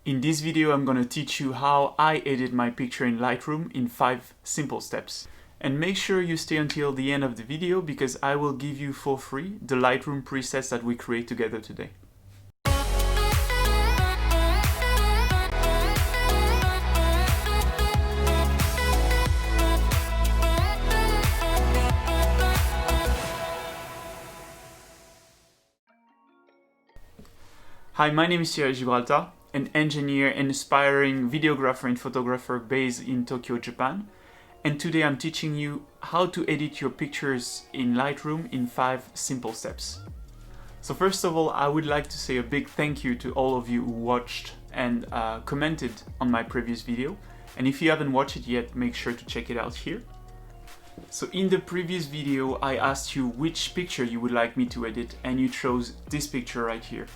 In this video, I'm going to teach you how I edit my picture in Lightroom in 5 simple steps. And make sure you stay until the end of the video because I will give you for free the Lightroom presets that we create together today. Hi, my name is Thierry Gibraltar, an engineer and aspiring videographer and photographer based in Tokyo, Japan. And today I'm teaching you how to edit your pictures in Lightroom in 5 simple steps. So first of all, I would like to say a big thank you to all of you who watched and commented on my previous video. And if you haven't watched it yet, make sure to check it out here. So in the previous video, I asked you which picture you would like me to edit, and you chose this picture right here.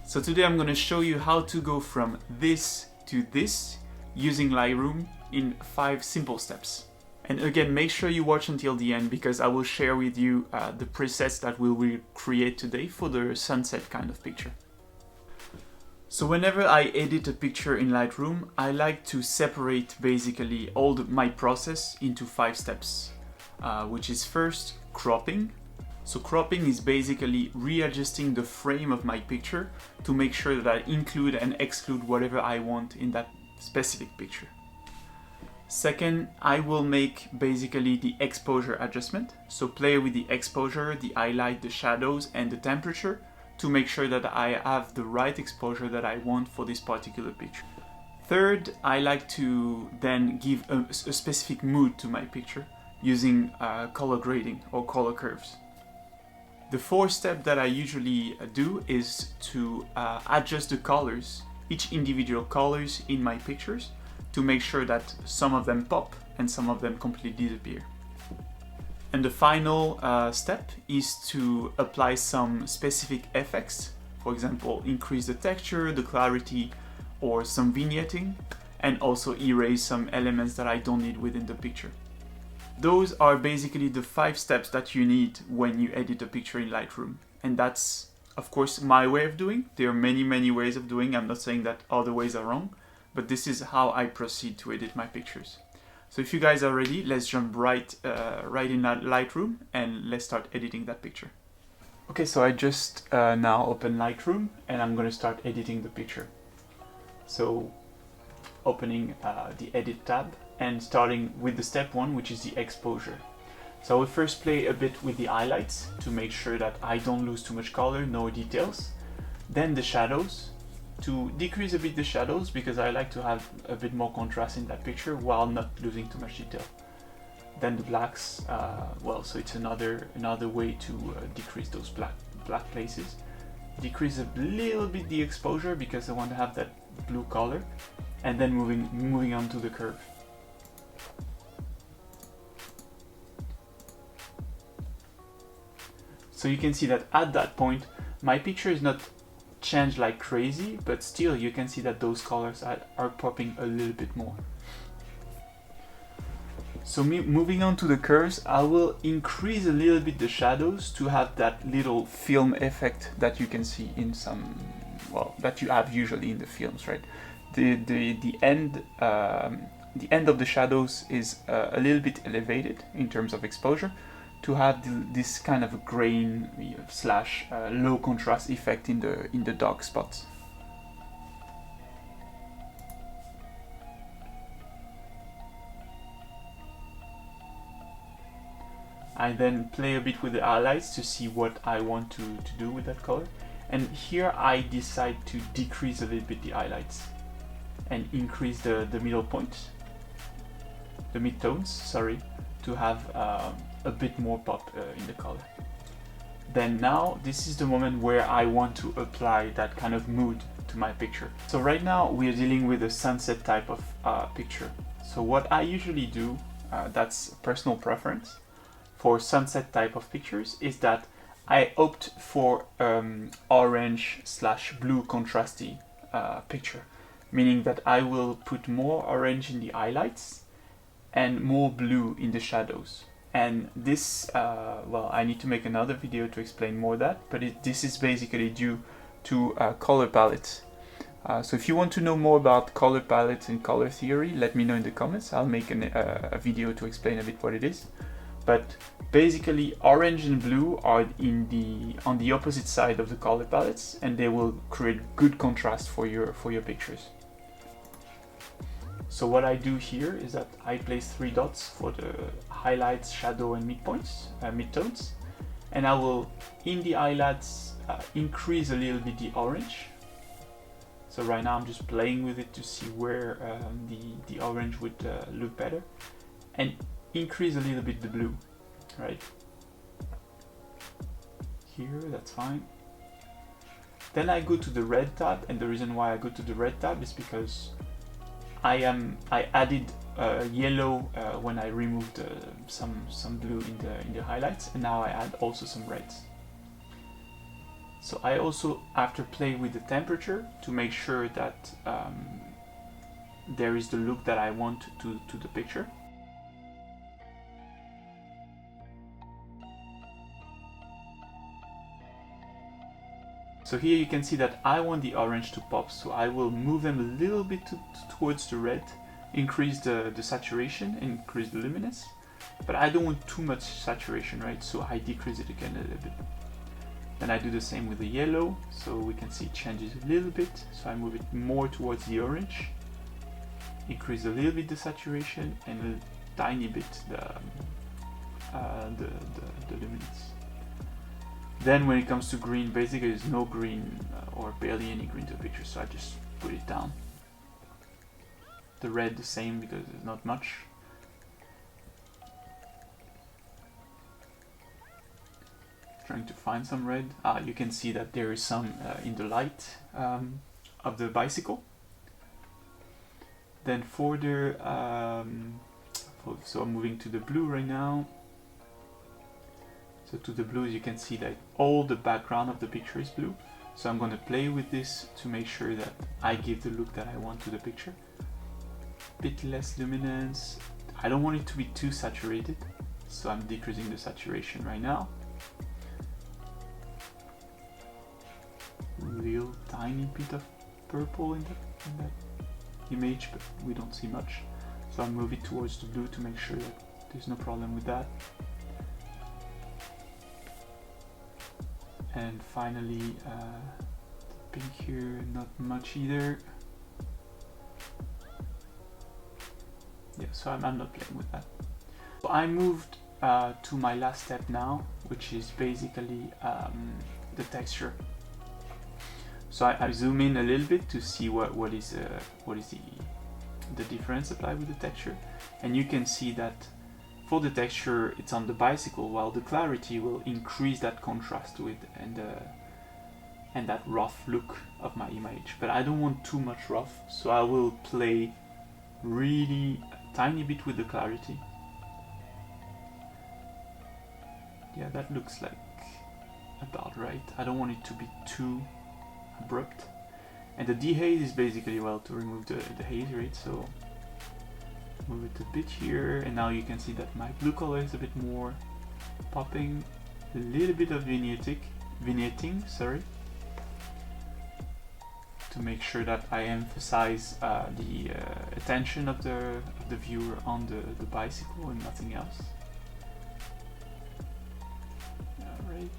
So today I'm going to show you how to go from this to this using Lightroom in 5 simple steps. And again, make sure you watch until the end because I will share with you the presets that we will create today for the sunset kind of picture. So whenever I edit a picture in Lightroom, I like to separate basically all my process into 5 steps, which is first cropping. So cropping is basically readjusting the frame of my picture to make sure that I include and exclude whatever I want in that specific picture. Second, I will make basically the exposure adjustment. So play with the exposure, the highlight, the shadows, and the temperature to make sure that I have the right exposure that I want for this particular picture. Third, I like to then give a specific mood to my picture using color grading or color curves. The fourth step that I usually do is to adjust the colors, each individual colors in my pictures, to make sure that some of them pop and some of them completely disappear. And the final step is to apply some specific effects, for example, increase the texture, the clarity, or some vignetting, and also erase some elements that I don't need within the picture. Those are basically the 5 steps that you need when you edit a picture in Lightroom. And that's, of course, my way of doing. There are many ways of doing. I'm not saying that other ways are wrong, but this is how I proceed to edit my pictures. So if you guys are ready, let's jump right in Lightroom and let's start editing that picture. Okay, so I just now open Lightroom and I'm going to start editing the picture. So opening the Edit tab and starting with the step 1, which is the exposure. So I will first play a bit with the highlights to make sure that I don't lose too much color, no details. Then the shadows, to decrease a bit the shadows because I like to have a bit more contrast in that picture while not losing too much detail. Then the blacks, so it's another way to decrease those black places. Decrease a little bit the exposure because I want to have that blue color, and then moving on to the curve. So you can see that at that point, my picture is not changed like crazy, but still you can see that those colors are popping a little bit more. So moving on to the curves, I will increase a little bit the shadows to have that little film effect that you can see in some, that you have usually in the films, right? The end of the shadows is a little bit elevated in terms of exposure to have this kind of a grain slash low contrast effect in the dark spots. I then play a bit with the highlights to see what I want to do with that color. And here I decide to decrease a little bit the highlights and increase the middle points, the midtones, sorry, to have a bit more pop in the color. Then now this is the moment where I want to apply that kind of mood to my picture. So right now we are dealing with a sunset type of picture. So what I usually do, that's personal preference, for sunset type of pictures is that I opt for orange slash blue contrasty picture, meaning that I will put more orange in the highlights and more blue in the shadows. And this, I need to make another video to explain more that, but this is basically due to color palettes. So if you want to know more about color palettes and color theory, let me know in the comments. I'll make a video to explain a bit what it is. But basically, orange and blue are on the opposite side of the color palettes, and they will create good contrast for your pictures. So what I do here is that I place 3 dots for the highlights, shadow, and midtones, and I will, in the highlights, increase a little bit the orange. So right now I'm just playing with it to see where the orange would look better, and increase a little bit the blue, right? Here, that's fine. Then I go to the red tab, and the reason why I go to the red tab is because I added yellow when I removed some blue in the highlights, and now I add also some reds. So I also have to play with the temperature to make sure that there is the look that I want to the picture. So here you can see that I want the orange to pop, so I will move them a little bit towards the red, increase the saturation, increase the luminance, but I don't want too much saturation, right? So I decrease it again a little bit. Then I do the same with the yellow, so we can see it changes a little bit, so I move it more towards the orange, increase a little bit the saturation, and a tiny bit the luminance. Then when it comes to green, basically there's no green or barely any green to the picture, so I just put it down. The red the same because there's not much. Trying to find some red. You can see that there is some in the light of the bicycle. Then further, so I'm moving to the blue right now. So to the blue, you can see that all the background of the picture is blue. So I'm going to play with this to make sure that I give the look that I want to the picture. Bit less luminance. I don't want it to be too saturated, so I'm decreasing the saturation right now. Real tiny bit of purple in that image, but we don't see much. So I'll move it towards the blue to make sure that there's no problem with that. And finally, the pink here, not much either. Yeah, so I'm not playing with that. So I moved to my last step now, which is basically the texture. So I zoom in a little bit to see what is the difference applied with the texture, and you can see that for the texture it's on the bicycle, while the clarity will increase that contrast to it and that rough look of my image. But I don't want too much rough, so I will play really a tiny bit with the clarity. Yeah, that looks like about right. I don't want it to be too abrupt. And the dehaze is basically, well, to remove the haze, right? So move it a bit here, and now you can see that my blue color is a bit more popping, a little bit of vignetting, sorry, to make sure that I emphasize the attention of the viewer on the bicycle and nothing else. Alright.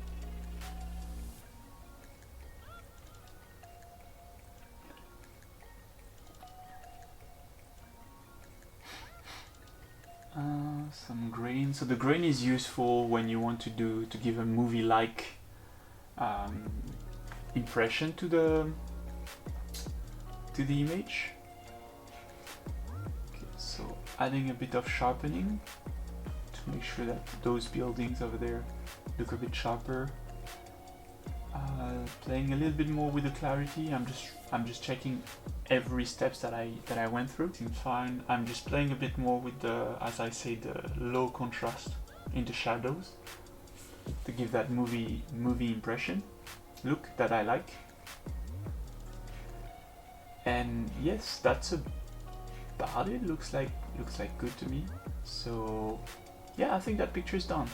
Some grain. So the grain is useful when you want to give a movie-like impression to the image. Okay, so adding a bit of sharpening to make sure that those buildings over there look a bit sharper. Playing a little bit more with the clarity. I'm just checking every steps that I went through. Seems fine. I'm just playing a bit more with the, as I say, the low contrast in the shadows to give that movie impression look that I like. And yes, that's about it. Looks like good to me. So yeah, I think that picture is done.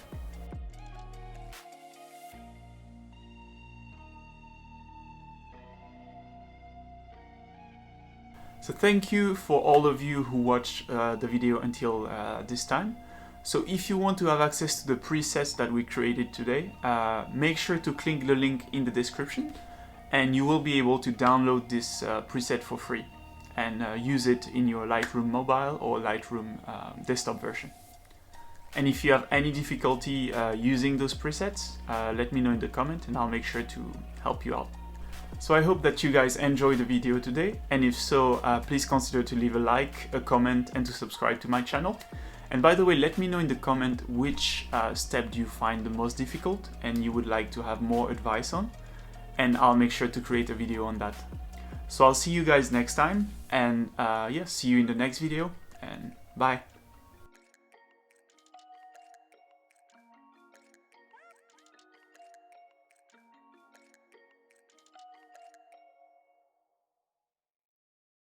So thank you for all of you who watched the video until this time. So if you want to have access to the presets that we created today, make sure to click the link in the description and you will be able to download this preset for free and use it in your Lightroom mobile or Lightroom desktop version. And if you have any difficulty using those presets, let me know in the comment and I'll make sure to help you out. So I hope that you guys enjoyed the video today, and if so, please consider to leave a like, a comment and to subscribe to my channel. And by the way, let me know in the comment which step do you find the most difficult and you would like to have more advice on, and I'll make sure to create a video on that. So I'll see you guys next time, and yeah, see you in the next video, and bye.